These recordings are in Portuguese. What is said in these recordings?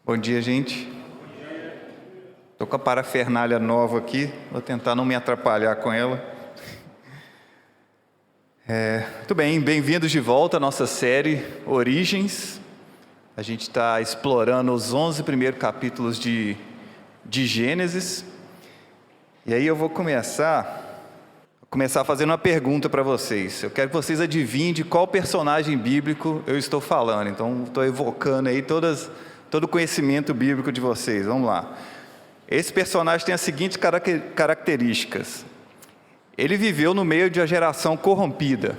Bom dia, gente. Estou com a parafernália nova aqui, vou tentar não me atrapalhar com ela. Muito bem, bem-vindos de volta à nossa série Origens. A gente está explorando os 11 primeiros capítulos de Gênesis. E aí eu vou começar fazendo uma pergunta para vocês. Eu quero que vocês adivinhem de qual personagem bíblico eu estou falando. Então, estou evocando aí todo o conhecimento bíblico de vocês. Vamos lá. Esse personagem tem as seguintes características. Ele viveu no meio de uma geração corrompida.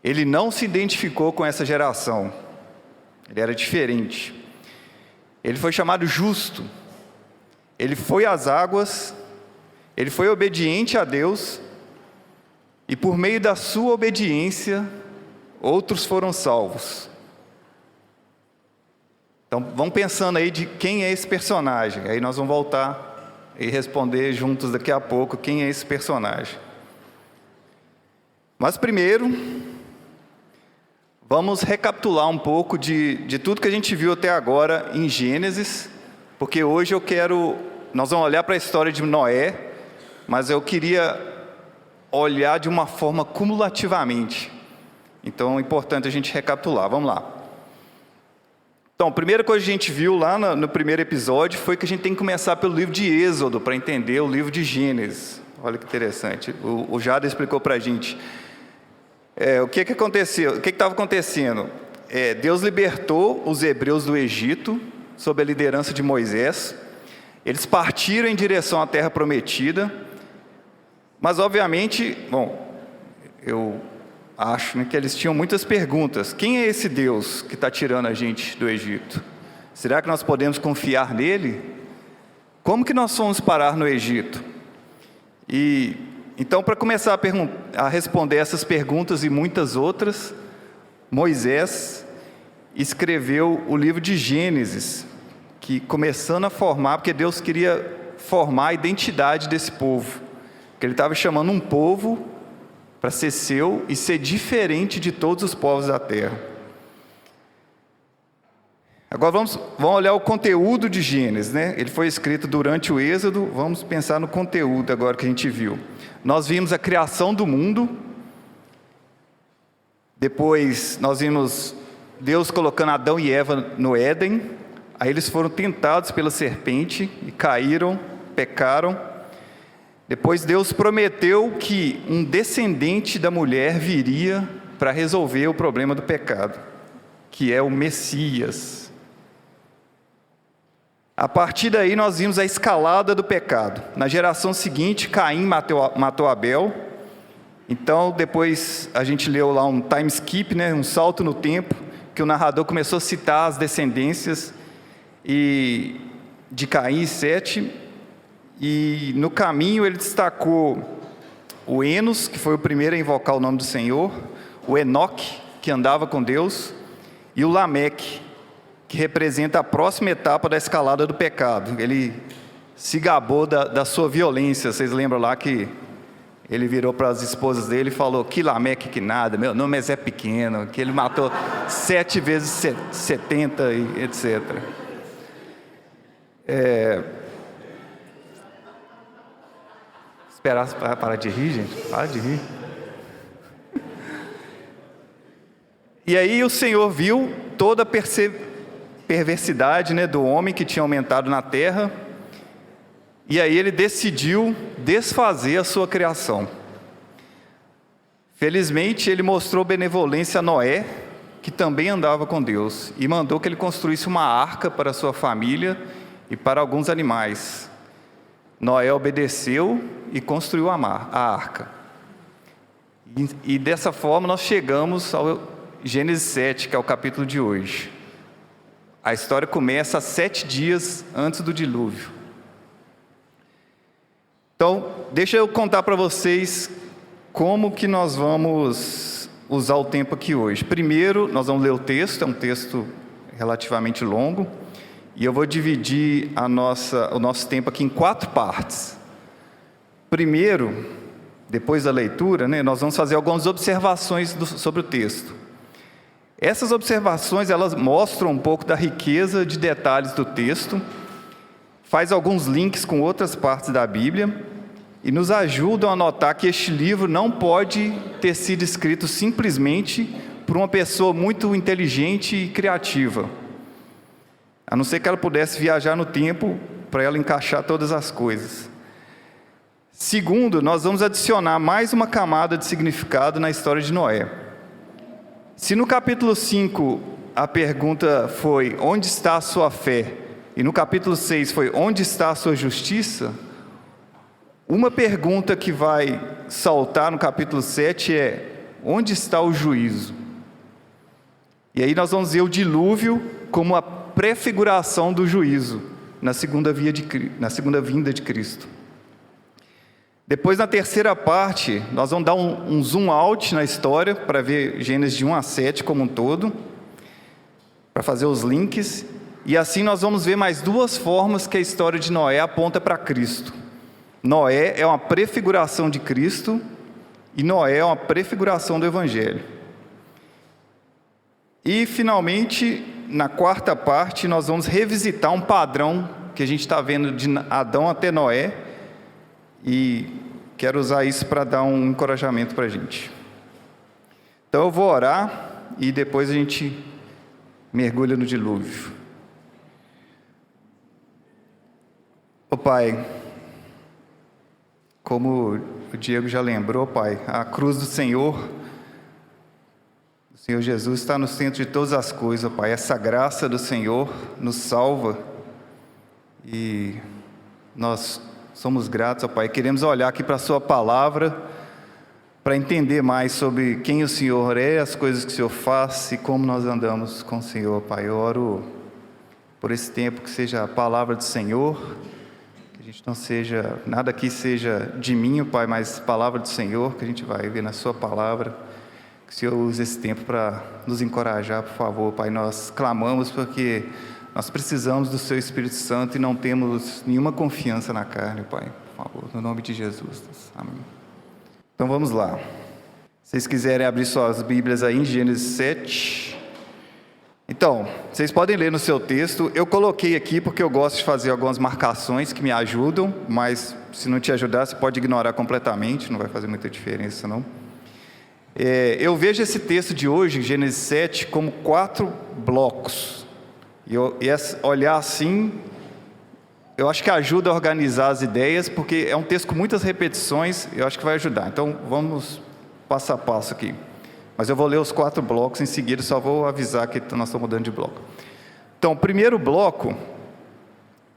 Ele não se identificou com essa geração. Ele era diferente. Ele foi chamado justo. Ele foi às águas. Ele foi obediente a Deus. E por meio da sua obediência, outros foram salvos. Então, vamos pensando aí de quem é esse personagem. Aí nós vamos voltar e responder juntos daqui a pouco quem é esse personagem. Mas primeiro, vamos recapitular um pouco de tudo que a gente viu até agora em Gênesis, porque hoje nós vamos olhar para a história de Noé, mas eu queria olhar de uma forma cumulativamente. Então é importante a gente recapitular. Vamos lá. Então, a primeira coisa que a gente viu lá no primeiro episódio foi que a gente tem que começar pelo livro de Êxodo para entender o livro de Gênesis. Olha que interessante. O Jada explicou para a gente. O que aconteceu? O que estava acontecendo? Deus libertou os hebreus do Egito, sob a liderança de Moisés. Eles partiram em direção à terra prometida. Mas, obviamente, eu acho que eles tinham muitas perguntas. Quem é esse Deus que está tirando a gente do Egito? Será que nós podemos confiar nele? Como que nós fomos parar no Egito? Então, para começar a responder essas perguntas e muitas outras, Moisés escreveu o livro de Gênesis, que começando a formar, porque Deus queria formar a identidade desse povo, porque Ele estava chamando um povo para ser seu e ser diferente de todos os povos da terra. Agora vamos olhar o conteúdo de Gênesis, né? Ele foi escrito durante o Êxodo. Vamos pensar no conteúdo agora que a gente viu. Nós vimos a criação do mundo. Depois nós vimos Deus colocando Adão e Eva no Éden. Aí eles foram tentados pela serpente e caíram, pecaram. Depois Deus prometeu que um descendente da mulher viria para resolver o problema do pecado, que é o Messias. A partir daí nós vimos a escalada do pecado. Na geração seguinte, Caim matou Abel. Então depois a gente leu lá um time skip, né, um salto no tempo, que o narrador começou a citar as descendências de Caim e Sete. E no caminho ele destacou o Enos, que foi o primeiro a invocar o nome do Senhor, o Enoque, que andava com Deus, e o Lameque, que representa a próxima etapa da escalada do pecado. Ele se gabou da sua violência. Vocês lembram lá que ele virou para as esposas dele e falou: que Lameque que nada, meu nome é pequeno, que ele matou 7 vezes 70 e etc. Esperar parar de rir, gente. Para de rir. E aí o Senhor viu toda a perversidade, né, do homem que tinha aumentado na terra. E aí Ele decidiu desfazer a sua criação. Felizmente Ele mostrou benevolência a Noé, que também andava com Deus, e mandou que ele construísse uma arca para a sua família e para alguns animais. Noé obedeceu e construiu a arca. E dessa forma nós chegamos ao Gênesis 7, que é o capítulo de hoje. A história começa 7 dias antes do dilúvio. Então, deixa eu contar para vocês como que nós vamos usar o tempo aqui hoje. Primeiro, nós vamos ler o texto, é um texto relativamente longo. E eu vou dividir o nosso tempo aqui em 4 partes. Primeiro, depois da leitura, né, nós vamos fazer algumas observações sobre o texto. Essas observações, elas mostram um pouco da riqueza de detalhes do texto, faz alguns links com outras partes da Bíblia e nos ajudam a notar que este livro não pode ter sido escrito simplesmente por uma pessoa muito inteligente e criativa, a não ser que ela pudesse viajar no tempo para ela encaixar todas as coisas. Segundo, nós vamos adicionar mais uma camada de significado na história de Noé. Se no capítulo 5 a pergunta foi: onde está a sua fé? E no capítulo 6 foi: onde está a sua justiça? Uma pergunta que vai saltar no capítulo 7 é: onde está o juízo? E aí nós vamos ver o dilúvio como a prefiguração do juízo na segunda vinda de Cristo. Depois, na terceira parte, nós vamos dar um zoom out na história para ver Gênesis de 1 a 7 como um todo, para fazer os links, e assim nós vamos ver mais duas formas que a história de Noé aponta para Cristo. Noé é uma prefiguração de Cristo e Noé é uma prefiguração do Evangelho. E, finalmente, na quarta parte, nós vamos revisitar um padrão que a gente está vendo de Adão até Noé, e quero usar isso para dar um encorajamento para a gente. Então eu vou orar e depois a gente mergulha no dilúvio. Ô Pai, como o Diego já lembrou, Pai, a cruz do Senhor Jesus está no centro de todas as coisas, Pai. Essa graça do Senhor nos salva e nós somos gratos, ó Pai. Queremos olhar aqui para a Sua palavra, para entender mais sobre quem o Senhor é, as coisas que o Senhor faz e como nós andamos com o Senhor, Pai. Eu oro por esse tempo que seja a palavra do Senhor, que a gente não seja, nada aqui seja de mim, Pai, mas palavra do Senhor, que a gente vai ver na Sua palavra. Que o Senhor use esse tempo para nos encorajar, por favor, Pai. Nós clamamos porque nós precisamos do Seu Espírito Santo e não temos nenhuma confiança na carne, Pai. Por favor, no nome de Jesus. Amém. Então vamos lá. Se vocês quiserem abrir suas Bíblias aí em Gênesis 7. Então, vocês podem ler no seu texto. Eu coloquei aqui porque eu gosto de fazer algumas marcações que me ajudam, mas se não te ajudar, você pode ignorar completamente, não vai fazer muita diferença, não. Eu vejo esse texto de hoje, Gênesis 7, como 4 blocos. E olhar assim, eu acho que ajuda a organizar as ideias, porque é um texto com muitas repetições, eu acho que vai ajudar. Então, vamos passo a passo aqui. Mas eu vou ler os 4 blocos em seguida, só vou avisar que nós estamos mudando de bloco. Então, o primeiro bloco,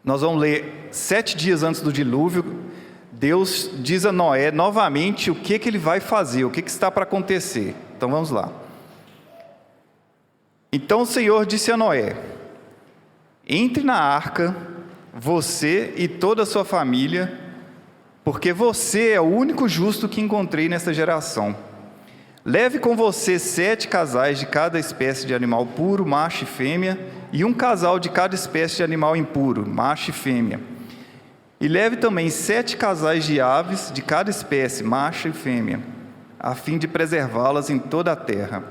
nós vamos ler 7 dias antes do dilúvio. Deus diz a Noé novamente o que ele vai fazer, o que está para acontecer. Então vamos lá. Então o Senhor disse a Noé: entre na arca, você e toda a sua família, porque você é o único justo que encontrei nesta geração. Leve com você 7 casais de cada espécie de animal puro, macho e fêmea, e um casal de cada espécie de animal impuro, macho e fêmea. E leve também 7 casais de aves de cada espécie, macho e fêmea, a fim de preservá-las em toda a terra.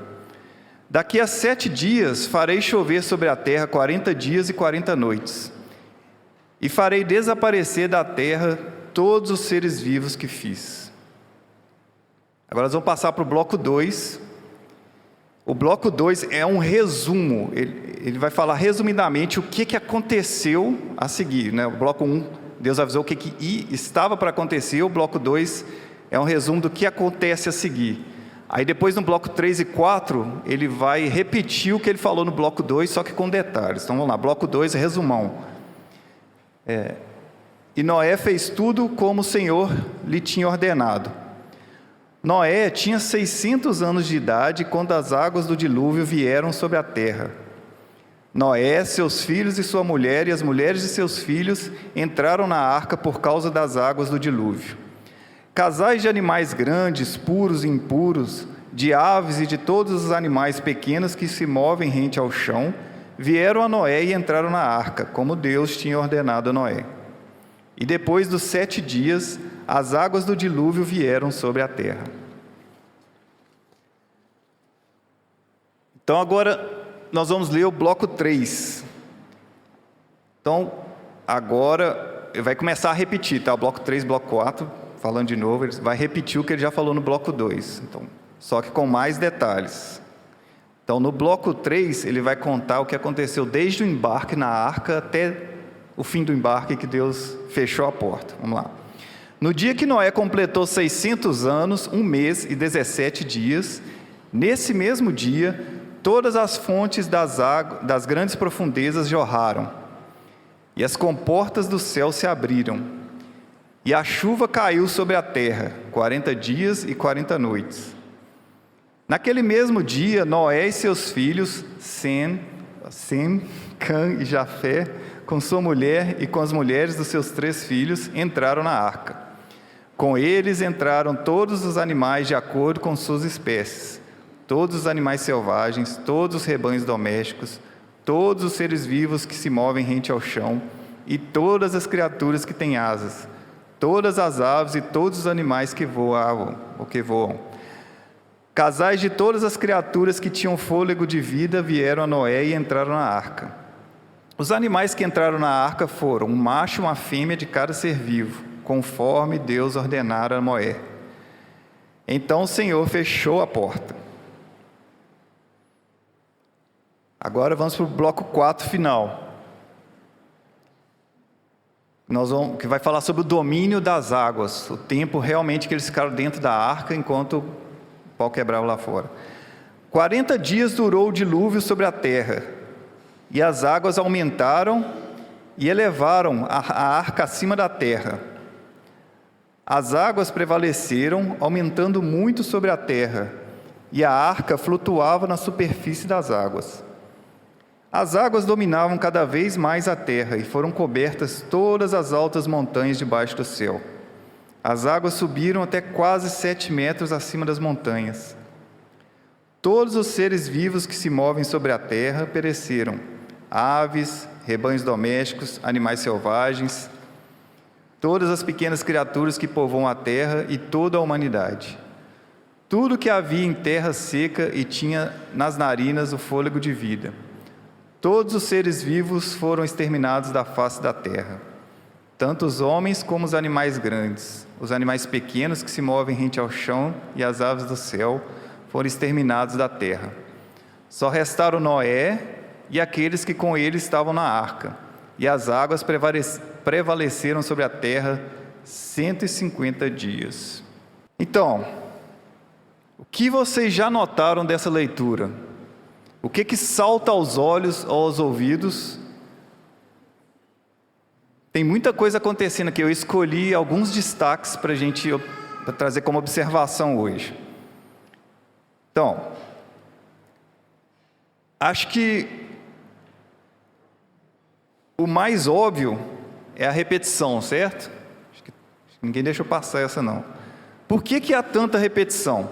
Daqui a 7 dias farei chover sobre a terra 40 dias e 40 noites, e farei desaparecer da terra todos os seres vivos que fiz. Agora nós vamos passar para o bloco 2. O bloco 2 é um resumo, ele vai falar resumidamente o que aconteceu a seguir, né? O bloco 1, Deus avisou o que estava para acontecer. O bloco 2 é um resumo do que acontece a seguir. Aí depois no bloco 3 e 4, ele vai repetir o que ele falou no bloco 2, só que com detalhes. Então vamos lá, bloco 2, resumão. E Noé fez tudo como o Senhor lhe tinha ordenado. Noé tinha 600 anos de idade quando as águas do dilúvio vieram sobre a terra. Noé, seus filhos e sua mulher e as mulheres de seus filhos entraram na arca por causa das águas do dilúvio. Casais de animais grandes, puros e impuros, de aves e de todos os animais pequenos que se movem rente ao chão, vieram a Noé e entraram na arca, como Deus tinha ordenado a Noé. E depois dos 7 dias, as águas do dilúvio vieram sobre a terra. Então agora nós vamos ler o bloco 3. Então agora vai começar a repetir, tá? O bloco 3, bloco 4, falando de novo, ele vai repetir o que ele já falou no bloco 2. Então, só que com mais detalhes. Então no bloco 3 ele vai contar o que aconteceu desde o embarque na arca até o fim do embarque, que Deus fechou a porta. Vamos lá. No dia que Noé completou 600 anos, 1 mês e 17 dias, nesse mesmo dia, todas as fontes das grandes profundezas jorraram, e as comportas do céu se abriram, e a chuva caiu sobre a terra, 40 dias e 40 noites. Naquele mesmo dia, Noé e seus filhos, Sem, Cã e Jafé, com sua mulher e com as mulheres dos seus 3 filhos, entraram na arca. Com eles entraram todos os animais de acordo com suas espécies, todos os animais selvagens, todos os rebanhos domésticos, todos os seres vivos que se movem rente ao chão, e todas as criaturas que têm asas, todas as aves e todos os animais que voam. Casais de todas as criaturas que tinham fôlego de vida vieram a Noé e entraram na arca. Os animais que entraram na arca foram um macho e uma fêmea de cada ser vivo, conforme Deus ordenara a Noé. Então o Senhor fechou a porta. Agora vamos para o bloco 4 final. Que vai falar sobre o domínio das águas, o tempo realmente que eles ficaram dentro da arca enquanto o pau quebrava lá fora. 40 dias durou o dilúvio sobre a terra, e as águas aumentaram e elevaram a arca acima da terra. As águas prevaleceram, aumentando muito sobre a terra, e a arca flutuava na superfície das águas. As águas dominavam cada vez mais a terra, e foram cobertas todas as altas montanhas debaixo do céu. As águas subiram até quase 7 metros acima das montanhas. Todos os seres vivos que se movem sobre a terra pereceram: aves, rebanhos domésticos, animais selvagens, todas as pequenas criaturas que povoam a terra e toda a humanidade. Tudo que havia em terra seca e tinha nas narinas o fôlego de vida. Todos os seres vivos foram exterminados da face da terra, tanto os homens como os animais grandes. Os animais pequenos que se movem rente ao chão e as aves do céu foram exterminados da terra. Só restaram Noé e aqueles que com ele estavam na arca, e as águas prevaleceram sobre a terra 150 dias. Então, o que vocês já notaram dessa leitura? O que salta aos olhos ou aos ouvidos? Tem muita coisa acontecendo aqui. Eu escolhi alguns destaques para trazer como observação hoje. Então, acho que o mais óbvio é a repetição, certo? Acho que ninguém deixou passar essa não. Por que há tanta repetição?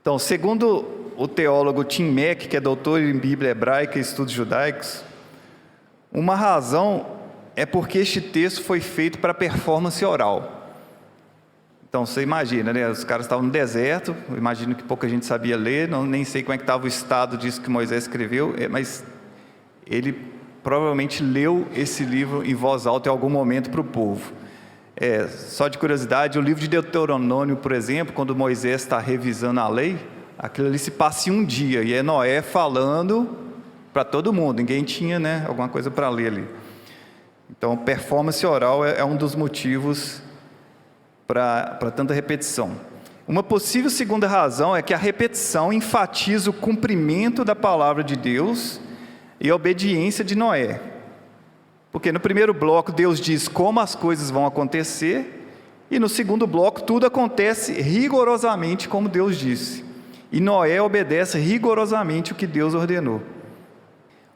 Então, segundo o teólogo Tim Mack, que é doutor em Bíblia hebraica e estudos judaicos, uma razão é porque este texto foi feito para performance oral. Então você imagina, né? Os caras estavam no deserto, eu imagino que pouca gente sabia ler, nem sei como é que estava o estado disso que Moisés escreveu, mas ele provavelmente leu esse livro em voz alta em algum momento para o povo. Só de curiosidade, o livro de Deuteronômio, por exemplo, quando Moisés está revisando a lei, aquilo ali se passa em um dia, e é Noé falando para todo mundo, ninguém tinha, né, alguma coisa para ler ali. Então, performance oral é um dos motivos para tanta repetição. Uma possível segunda razão é que a repetição enfatiza o cumprimento da palavra de Deus e a obediência de Noé. Porque no primeiro bloco Deus diz como as coisas vão acontecer, e no segundo bloco tudo acontece rigorosamente como Deus disse. E Noé obedece rigorosamente o que Deus ordenou.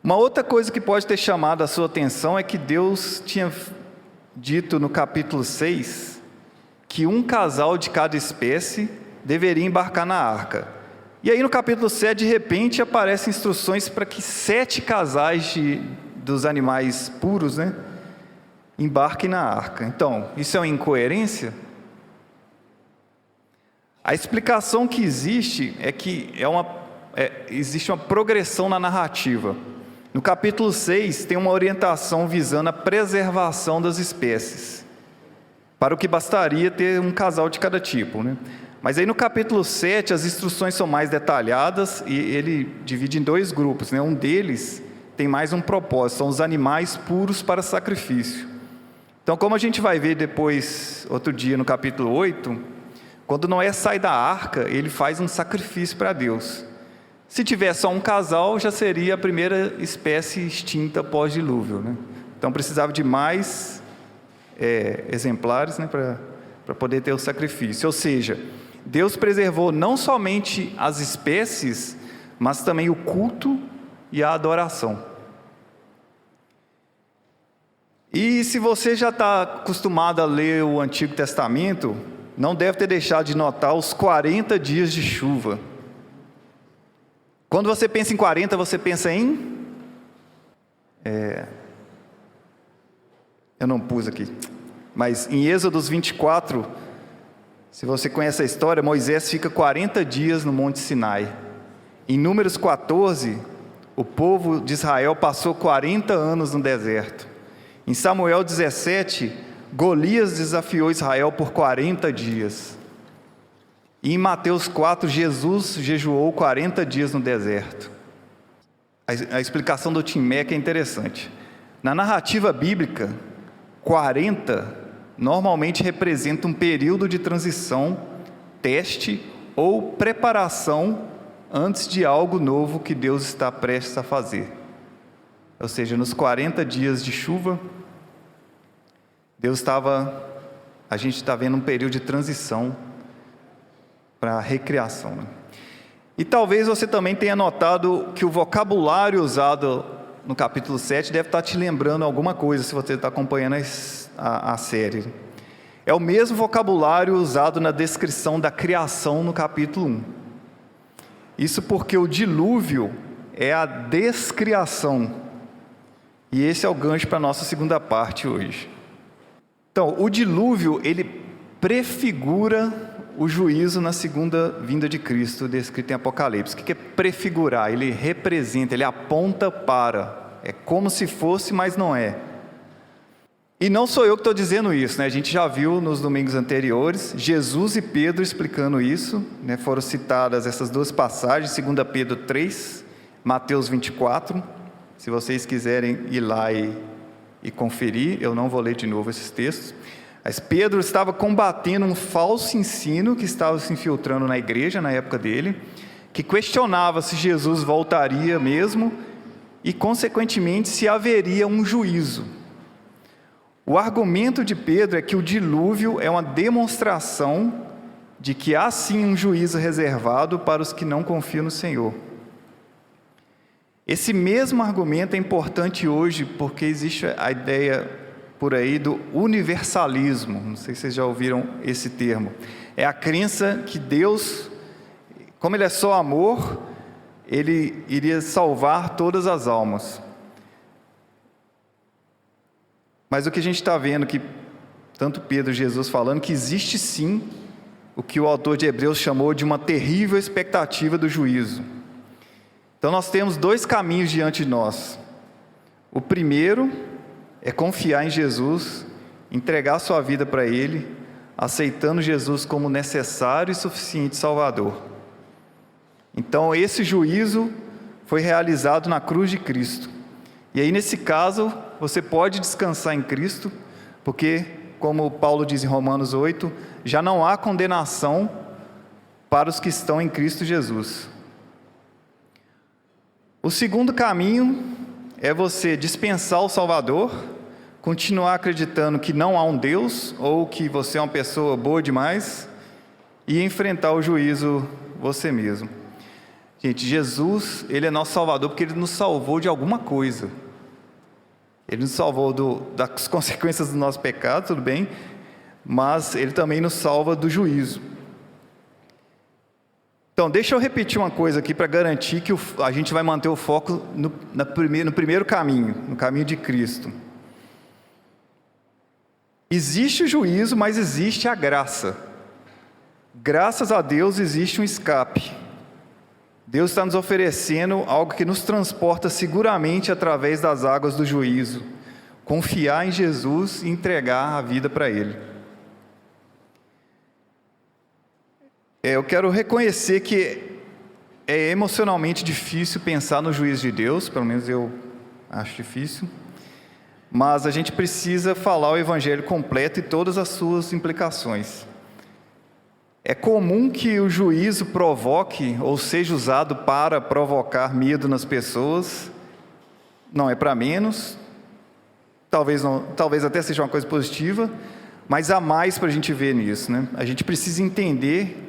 Uma outra coisa que pode ter chamado a sua atenção é que Deus tinha dito no capítulo 6 que um casal de cada espécie deveria embarcar na arca. E aí no capítulo 7, de repente, aparecem instruções para que 7 casais dos animais puros, né, embarquem na arca. Então, isso é uma incoerência? A explicação que existe é que existe uma progressão na narrativa. No capítulo 6 tem uma orientação visando a preservação das espécies, para o que bastaria ter um casal de cada tipo, né? Mas aí no capítulo 7 as instruções são mais detalhadas e ele divide em dois grupos, né? Um deles tem mais um propósito, são os animais puros para sacrifício. Então, como a gente vai ver depois, outro dia no capítulo 8, quando Noé sai da arca, ele faz um sacrifício para Deus. Se tiver só um casal, já seria a primeira espécie extinta pós-dilúvio, né? Então precisava de mais exemplares, né, para poder ter o sacrifício. Ou seja, Deus preservou não somente as espécies, mas também o culto e a adoração. E se você já está acostumado a ler o Antigo Testamento, não deve ter deixado de notar os 40 dias de chuva. Quando você pensa em 40, você pensa em... Eu não pus aqui, mas em Êxodo 24, se você conhece a história, Moisés fica 40 dias no Monte Sinai. Em Números 14, o povo de Israel passou 40 anos no deserto. Em Samuel 17, Golias desafiou Israel por 40 dias. E em Mateus 4, Jesus jejuou 40 dias no deserto. A explicação do Tim Mack é interessante. Na narrativa bíblica, 40 normalmente representa um período de transição, teste ou preparação antes de algo novo que Deus está prestes a fazer. Ou seja, nos 40 dias de chuva, a gente está vendo um período de transição para a recriação. E talvez você também tenha notado que o vocabulário usado no capítulo 7 deve estar te lembrando alguma coisa, se você está acompanhando a série. É o mesmo vocabulário usado na descrição da criação no capítulo 1. Isso porque o dilúvio é a descriação. E esse é o gancho para a nossa segunda parte hoje. Então, o dilúvio, ele prefigura o juízo na segunda vinda de Cristo, descrito em Apocalipse. O que é prefigurar? Ele representa, ele aponta para. É como se fosse, mas não é. E não sou eu que estou dizendo isso, né? A gente já viu nos domingos anteriores, Jesus e Pedro explicando isso, né? Foram citadas essas duas passagens, 2 Pedro 3, Mateus 24. Se vocês quiserem ir lá e conferir, eu não vou ler de novo esses textos. Mas Pedro estava combatendo um falso ensino que estava se infiltrando na igreja na época dele, que questionava se Jesus voltaria mesmo e, consequentemente, se haveria um juízo. O argumento de Pedro é que o dilúvio é uma demonstração de que há sim um juízo reservado para os que não confiam no Senhor. Esse mesmo argumento é importante hoje porque existe a ideia por aí do universalismo. Não sei se vocês já ouviram esse termo. É a crença que Deus, como Ele é só amor, Ele iria salvar todas as almas. Mas o que a gente está vendo que, tanto Pedro e Jesus falando, que existe sim o que o autor de Hebreus chamou de uma terrível expectativa do juízo. Então nós temos dois caminhos diante de nós. O primeiro é confiar em Jesus, entregar sua vida para Ele, aceitando Jesus como necessário e suficiente Salvador. Então esse juízo foi realizado na cruz de Cristo. E aí nesse caso, você pode descansar em Cristo, porque, como Paulo diz em Romanos 8, já não há condenação para os que estão em Cristo Jesus. O segundo caminho é você dispensar o Salvador, continuar acreditando que não há um Deus, ou que você é uma pessoa boa demais, e enfrentar o juízo você mesmo. Gente, Jesus, Ele é nosso Salvador porque Ele nos salvou de alguma coisa. Ele nos salvou das consequências do nosso pecado, tudo bem, mas Ele também nos salva do juízo. Então, deixa eu repetir uma coisa aqui para garantir que a gente vai manter o foco no primeiro caminho, no caminho de Cristo. Existe o juízo, mas existe a graça. Graças a Deus existe um escape. Deus está nos oferecendo algo que nos transporta seguramente através das águas do juízo. Confiar em Jesus e entregar a vida para Ele. Eu quero reconhecer que é emocionalmente difícil pensar no juízo de Deus, pelo menos eu acho difícil, mas a gente precisa falar o Evangelho completo e todas as suas implicações. É comum que o juízo provoque ou seja usado para provocar medo nas pessoas, não é para menos, talvez até seja uma coisa positiva, mas há mais para a gente ver nisso, né? A gente precisa entender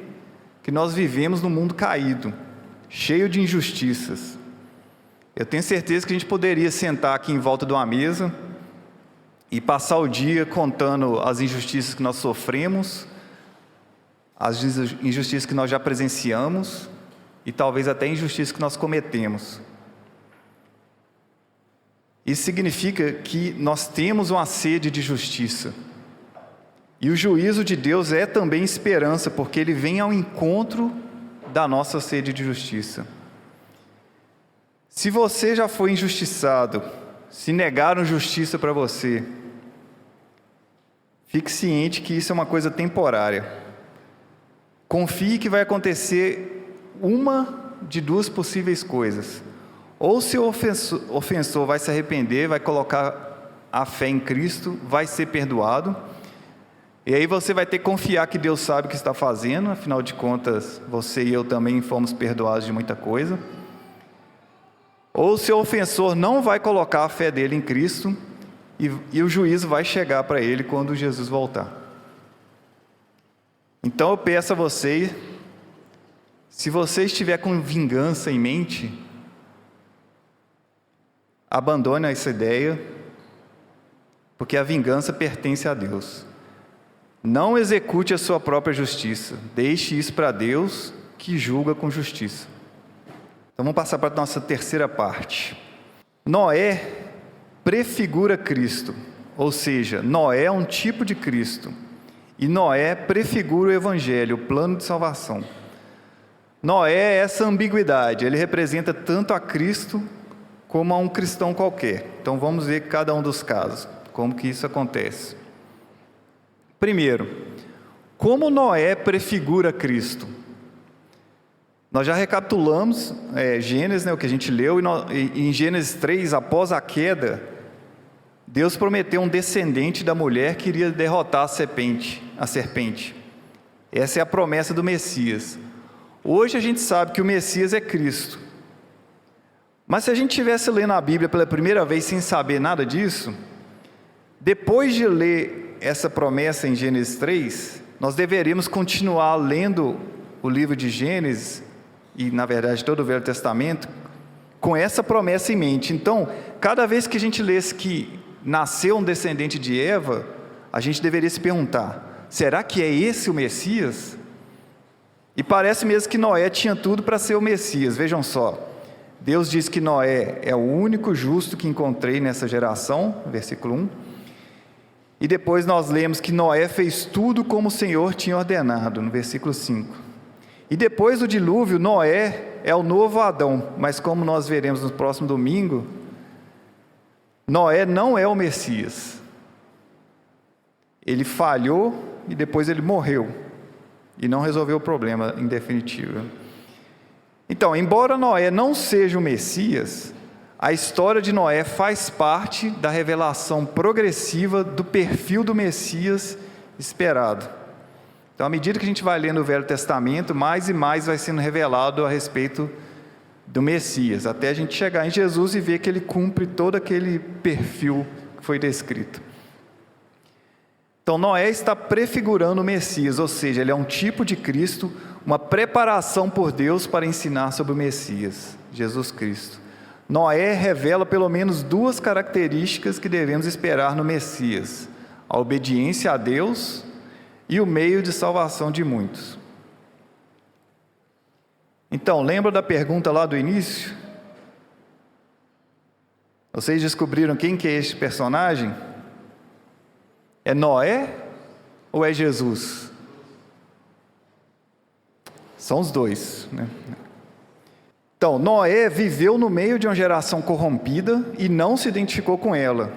que nós vivemos num mundo caído, cheio de injustiças. Eu tenho certeza que a gente poderia sentar aqui em volta de uma mesa e passar o dia contando as injustiças que nós sofremos, as injustiças que nós já presenciamos e talvez até injustiças que nós cometemos. Isso significa que nós temos uma sede de justiça. E o juízo de Deus é também esperança, porque Ele vem ao encontro da nossa sede de justiça. Se você já foi injustiçado, se negaram justiça para você, fique ciente que isso é uma coisa temporária. Confie que vai acontecer uma de duas possíveis coisas. Ou seu ofensor vai se arrepender, vai colocar a fé em Cristo, vai ser perdoado, e aí você vai ter que confiar que Deus sabe o que está fazendo, afinal de contas, você e eu também fomos perdoados de muita coisa. Ou seu ofensor não vai colocar a fé dele em Cristo, e o juízo vai chegar para ele quando Jesus voltar. Então eu peço a você, se você estiver com vingança em mente, abandone essa ideia, porque a vingança pertence a Deus. Não execute a sua própria justiça, deixe isso para Deus, que julga com justiça. Então vamos passar para a nossa terceira parte. Noé prefigura Cristo, ou seja, Noé é um tipo de Cristo, e Noé prefigura o Evangelho, o plano de salvação. Noé é essa ambiguidade, ele representa tanto a Cristo como a um cristão qualquer. Então vamos ver cada um dos casos, como que isso acontece. Primeiro, como Noé prefigura Cristo? Nós já recapitulamos Gênesis, o que a gente leu, e em Gênesis 3, após a queda, Deus prometeu um descendente da mulher que iria derrotar a serpente. Essa é a promessa do Messias. Hoje a gente sabe que o Messias é Cristo. Mas se a gente estivesse lendo a Bíblia pela primeira vez sem saber nada disso, depois de ler essa promessa em Gênesis 3, nós deveríamos continuar lendo o livro de Gênesis, e na verdade todo o Velho Testamento, com essa promessa em mente. Então, cada vez que a gente lesse que nasceu um descendente de Eva, a gente deveria se perguntar, será que é esse o Messias? E parece mesmo que Noé tinha tudo para ser o Messias. Vejam só, Deus diz que Noé é o único justo que encontrei nessa geração, versículo 1. E depois nós lemos que Noé fez tudo como o Senhor tinha ordenado, no versículo 5. E depois do dilúvio, Noé é o novo Adão, mas como nós veremos no próximo domingo, Noé não é o Messias. Ele falhou e depois ele morreu, e não resolveu o problema em definitiva. Então, embora Noé não seja o Messias, a história de Noé faz parte da revelação progressiva do perfil do Messias esperado. Então, à medida que a gente vai lendo o Velho Testamento, mais e mais vai sendo revelado a respeito do Messias, até a gente chegar em Jesus e ver que ele cumpre todo aquele perfil que foi descrito. Então, Noé está prefigurando o Messias, ou seja, ele é um tipo de Cristo, uma preparação por Deus para ensinar sobre o Messias, Jesus Cristo. Noé revela pelo menos duas características que devemos esperar no Messias: a obediência a Deus e o meio de salvação de muitos. Então, lembra da pergunta lá do início? Vocês descobriram quem que é este personagem? É Noé ou é Jesus? São os dois, né? Então, Noé viveu no meio de uma geração corrompida e não se identificou com ela,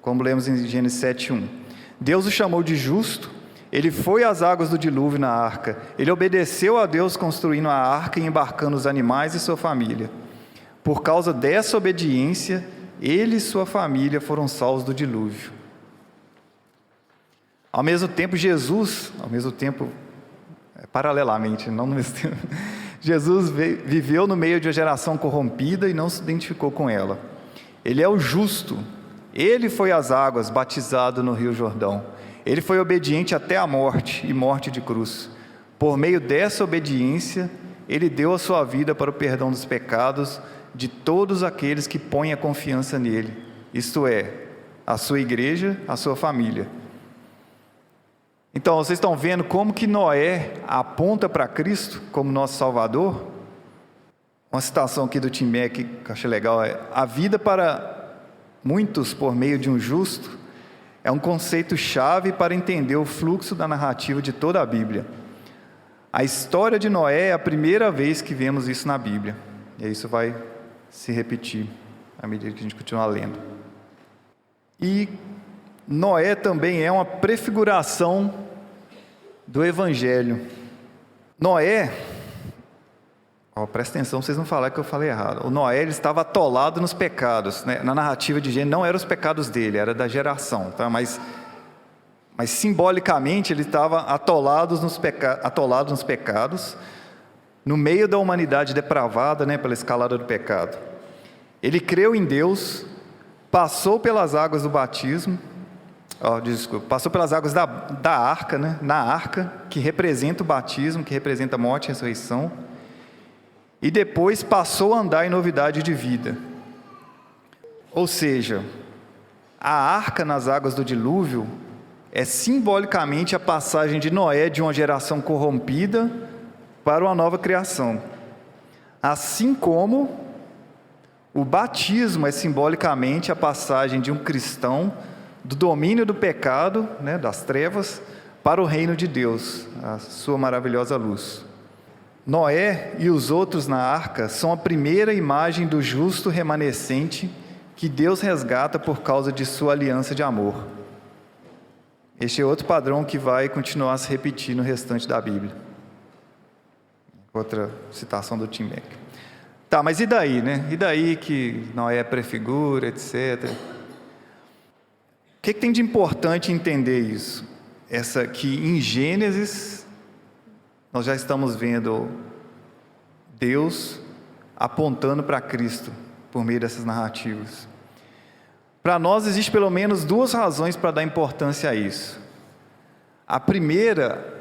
como lemos em Gênesis 7:1. Deus o chamou de justo, ele foi às águas do dilúvio na arca, ele obedeceu a Deus construindo a arca e embarcando os animais e sua família. Por causa dessa obediência, ele e sua família foram salvos do dilúvio. Ao mesmo tempo, paralelamente, não no mesmo tempo, Jesus viveu no meio de uma geração corrompida e não se identificou com ela. Ele é o justo. Ele foi às águas, batizado no Rio Jordão. Ele foi obediente até a morte, e morte de cruz. Por meio dessa obediência, ele deu a sua vida para o perdão dos pecados de todos aqueles que põem a confiança nele, isto é, a sua igreja, a sua família. Então, vocês estão vendo como que Noé aponta para Cristo como nosso Salvador? Uma citação aqui do Tim Mack que eu achei legal é: a vida para muitos por meio de um justo é um conceito chave para entender o fluxo da narrativa de toda a Bíblia. A história de Noé é a primeira vez que vemos isso na Bíblia, e isso vai se repetir à medida que a gente continuar lendo. E Noé também é uma prefiguração do Evangelho. Noé, presta atenção, vocês não falarem que eu falei errado. O Noé, ele estava atolado nos pecados, né? Na narrativa de Gênesis não eram os pecados dele, era da geração, tá? Mas simbolicamente ele estava atolado nos pecados, no meio da humanidade depravada, né, pela escalada do pecado. Ele creu em Deus, passou pelas águas do batismo, passou pelas águas da arca, né, na arca, que representa o batismo, que representa a morte e a ressurreição, e depois passou a andar em novidade de vida. Ou seja, a arca nas águas do dilúvio é simbolicamente a passagem de Noé de uma geração corrompida para uma nova criação. Assim como o batismo é simbolicamente a passagem de um cristão do domínio do pecado, né, das trevas, para o reino de Deus, a sua maravilhosa luz. Noé e os outros na arca são a primeira imagem do justo remanescente que Deus resgata por causa de sua aliança de amor. Este é outro padrão que vai continuar a se repetir no restante da Bíblia. Outra citação do Tim Mack. Tá, mas e daí, né? E daí que Noé prefigura, etc. O que tem de importante entender isso? Que em Gênesis nós já estamos vendo Deus apontando para Cristo por meio dessas narrativas. Para nós existe pelo menos duas razões para dar importância a isso. A primeira,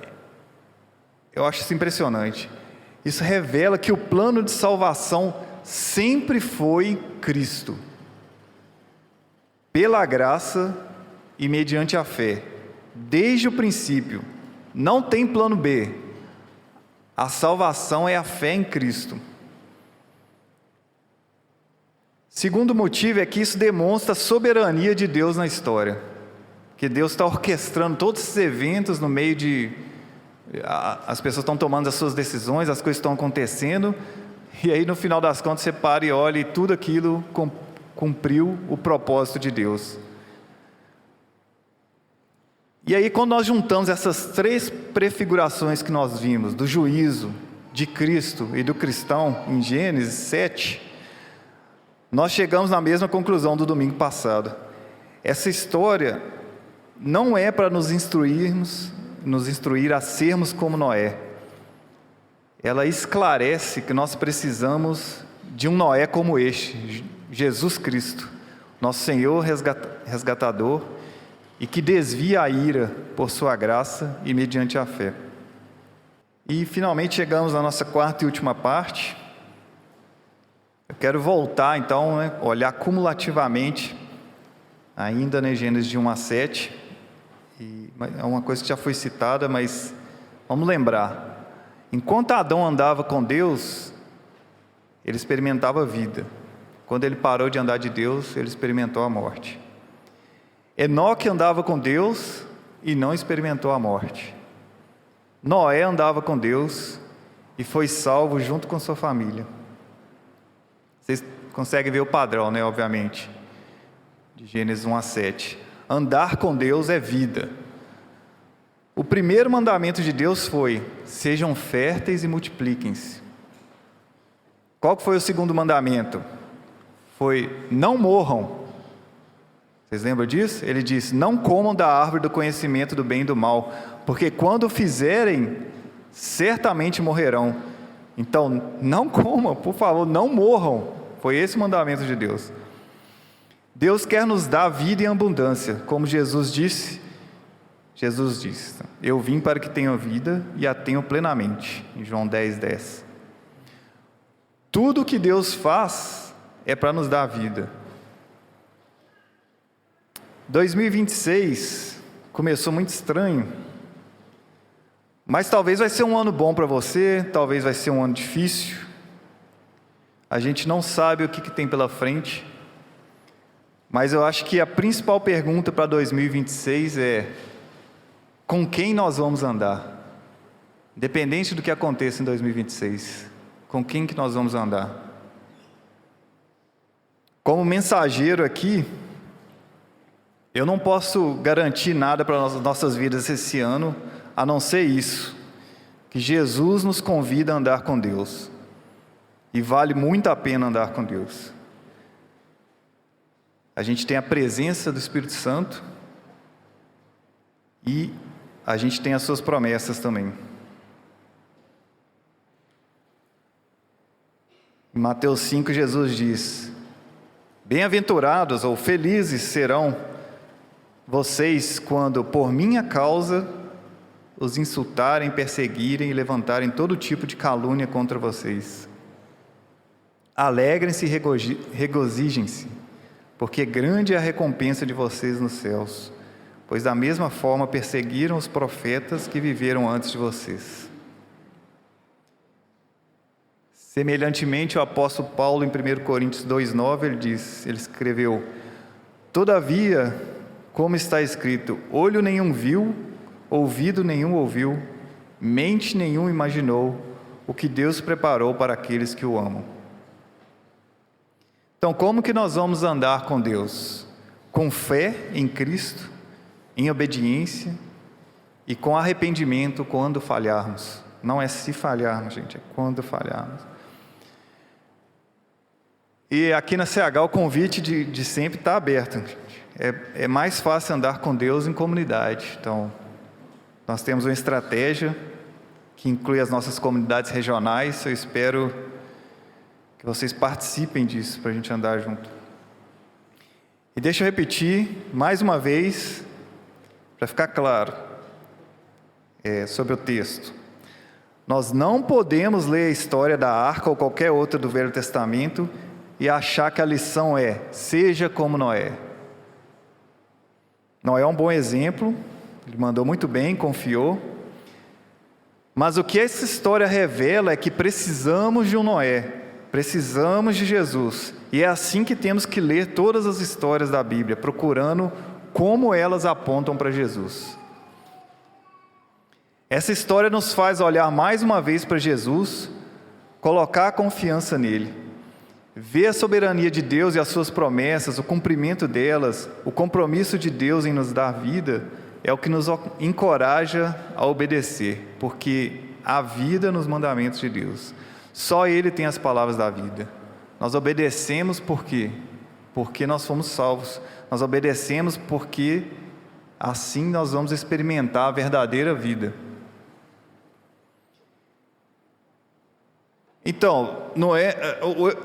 eu acho isso impressionante. Isso revela que o plano de salvação sempre foi Cristo. Pela graça e mediante a fé. Desde o princípio. Não tem plano B. A salvação é a fé em Cristo. Segundo motivo é que isso demonstra a soberania de Deus na história. Que Deus está orquestrando todos esses eventos no meio de... As pessoas estão tomando as suas decisões, as coisas estão acontecendo, e aí no final das contas você para e olha e tudo aquilo cumpriu o propósito de Deus. E aí quando nós juntamos essas três prefigurações que nós vimos, do juízo, de Cristo e do cristão, em Gênesis 7, nós chegamos na mesma conclusão do domingo passado. Essa história não é para nos instruir a sermos como Noé. Ela esclarece que nós precisamos de um Noé como este, Jesus Cristo, nosso Senhor resgatador, e que desvia a ira por sua graça e mediante a fé. E finalmente chegamos à nossa quarta e última parte. Eu quero voltar então, olhar cumulativamente, ainda na Gênesis de 1 a 7, é uma coisa que já foi citada, mas vamos lembrar. Enquanto Adão andava com Deus, ele experimentava a vida. Quando ele parou de andar de Deus, ele experimentou a morte. Enoque andava com Deus e não experimentou a morte. Noé andava com Deus e foi salvo junto com sua família. Vocês conseguem ver o padrão, né? Obviamente. De Gênesis 1 a 7. Andar com Deus é vida. O primeiro mandamento de Deus foi: sejam férteis e multipliquem-se. Qual que foi o segundo mandamento? Foi: não morram. Vocês lembram disso? Ele disse: não comam da árvore do conhecimento do bem e do mal, porque quando fizerem, certamente morrerão. Então, não comam, por favor, não morram. Foi esse o mandamento de Deus. Deus quer nos dar vida em abundância, como Jesus disse. Jesus disse: eu vim para que tenham vida e a tenham plenamente, em João 10:10. Tudo que Deus faz é para nos dar vida. 2026 começou muito estranho, mas talvez vai ser um ano bom para você, talvez vai ser um ano difícil. A gente não sabe o que tem pela frente, mas eu acho que a principal pergunta para 2026 é: com quem nós vamos andar? Independente do que aconteça em 2026, com quem que nós vamos andar? Como mensageiro aqui, eu não posso garantir nada para as nossas vidas esse ano, a não ser isso, que Jesus nos convida a andar com Deus, e vale muito a pena andar com Deus. A gente tem a presença do Espírito Santo, e a gente tem as suas promessas também. Em Mateus 5, Jesus diz: bem-aventurados ou felizes serão vocês quando, por minha causa, os insultarem, perseguirem e levantarem todo tipo de calúnia contra vocês. Alegrem-se e regozijem-se, porque grande é a recompensa de vocês nos céus, pois da mesma forma perseguiram os profetas que viveram antes de vocês. Semelhantemente, o apóstolo Paulo, em 1 Coríntios 2:9, ele escreveu: todavia, como está escrito, olho nenhum viu, ouvido nenhum ouviu, mente nenhum imaginou o que Deus preparou para aqueles que o amam. Então, como que nós vamos andar com Deus? Com fé em Cristo, em obediência e com arrependimento quando falharmos. Não é se falharmos, gente, é quando falharmos. E aqui na CH o convite de sempre está aberto, gente. É mais fácil andar com Deus em comunidade. Então, nós temos uma estratégia que inclui as nossas comunidades regionais. Eu espero que vocês participem disso para a gente andar junto. E deixa eu repetir mais uma vez, para ficar claro, sobre o texto. Nós não podemos ler a história da Arca ou qualquer outra do Velho Testamento e achar que a lição é: seja como Noé. Noé é um bom exemplo, ele mandou muito bem, confiou. Mas o que essa história revela é que precisamos de um Noé, precisamos de Jesus. E é assim que temos que ler todas as histórias da Bíblia, procurando como elas apontam para Jesus. Essa história nos faz olhar mais uma vez para Jesus, colocar a confiança nele, ver a soberania de Deus e as suas promessas, o cumprimento delas, o compromisso de Deus em nos dar vida, é o que nos encoraja a obedecer, porque há vida nos mandamentos de Deus. Só Ele tem as palavras da vida. Nós obedecemos por quê? Porque nós fomos salvos. Nós obedecemos porque assim nós vamos experimentar a verdadeira vida. Então, não é,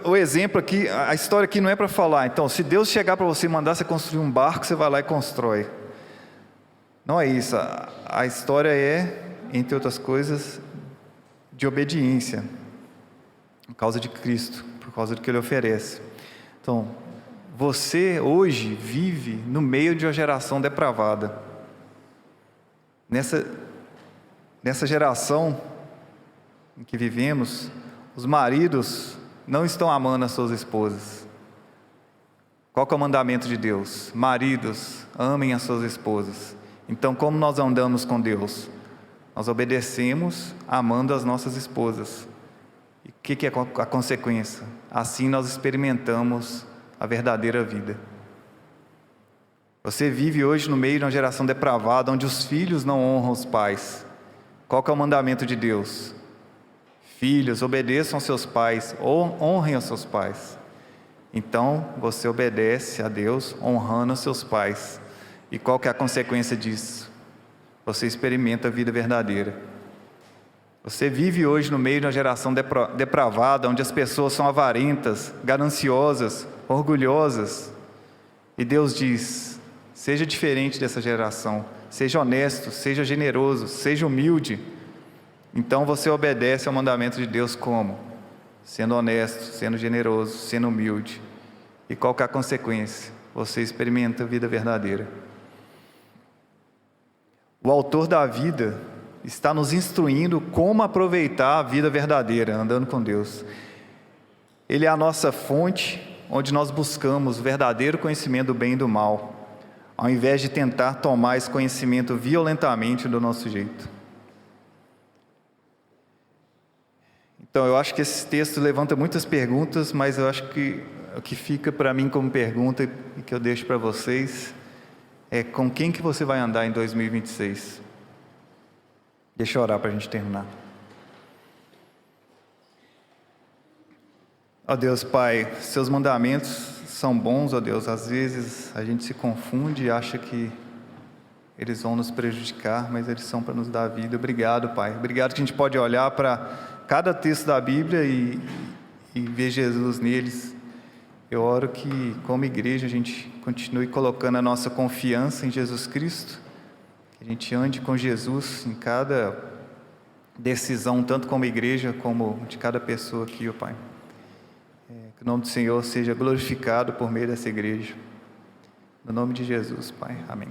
o exemplo aqui, a história aqui não é para falar: então, se Deus chegar para você e mandar você construir um barco, você vai lá e constrói. Não é isso. A história é, entre outras coisas, de obediência, por causa de Cristo, por causa do que Ele oferece. Então, você hoje vive no meio de uma geração depravada. Nessa geração em que vivemos, os maridos não estão amando as suas esposas. Qual que é o mandamento de Deus? Maridos, amem as suas esposas. Então, como nós andamos com Deus? Nós obedecemos amando as nossas esposas. E o que é a consequência? Assim nós experimentamos a verdadeira vida. Você vive hoje no meio de uma geração depravada, onde os filhos não honram os pais. Qual que é o mandamento de Deus? Filhos, obedeçam aos seus pais, ou honrem os seus pais. Então, você obedece a Deus, honrando os seus pais. E qual que é a consequência disso? Você experimenta a vida verdadeira. Você vive hoje no meio de uma geração depravada, onde as pessoas são avarentas, gananciosas, orgulhosas. E Deus diz: seja diferente dessa geração, seja honesto, seja generoso, seja humilde. Então você obedece ao mandamento de Deus como? Sendo honesto, sendo generoso, sendo humilde. E qual que é a consequência? Você experimenta a vida verdadeira. O autor da vida está nos instruindo como aproveitar a vida verdadeira, andando com Deus. Ele é a nossa fonte, onde nós buscamos o verdadeiro conhecimento do bem e do mal, ao invés de tentar tomar esse conhecimento violentamente do nosso jeito. Então, eu acho que esse texto levanta muitas perguntas, mas eu acho que o que fica para mim como pergunta e que eu deixo para vocês é: com quem que você vai andar em 2026? Deixa eu orar para a gente terminar. Ó Deus Pai, seus mandamentos são bons, ó Deus. Às vezes a gente se confunde e acha que eles vão nos prejudicar, mas eles são para nos dar vida. Obrigado, Pai. Obrigado que a gente pode olhar para cada texto da Bíblia e ver Jesus neles. Eu oro que, como igreja, a gente continue colocando a nossa confiança em Jesus Cristo, que a gente ande com Jesus em cada decisão, tanto como igreja, como de cada pessoa aqui, ó Pai. Que o nome do Senhor seja glorificado por meio dessa igreja. No nome de Jesus, Pai. Amém.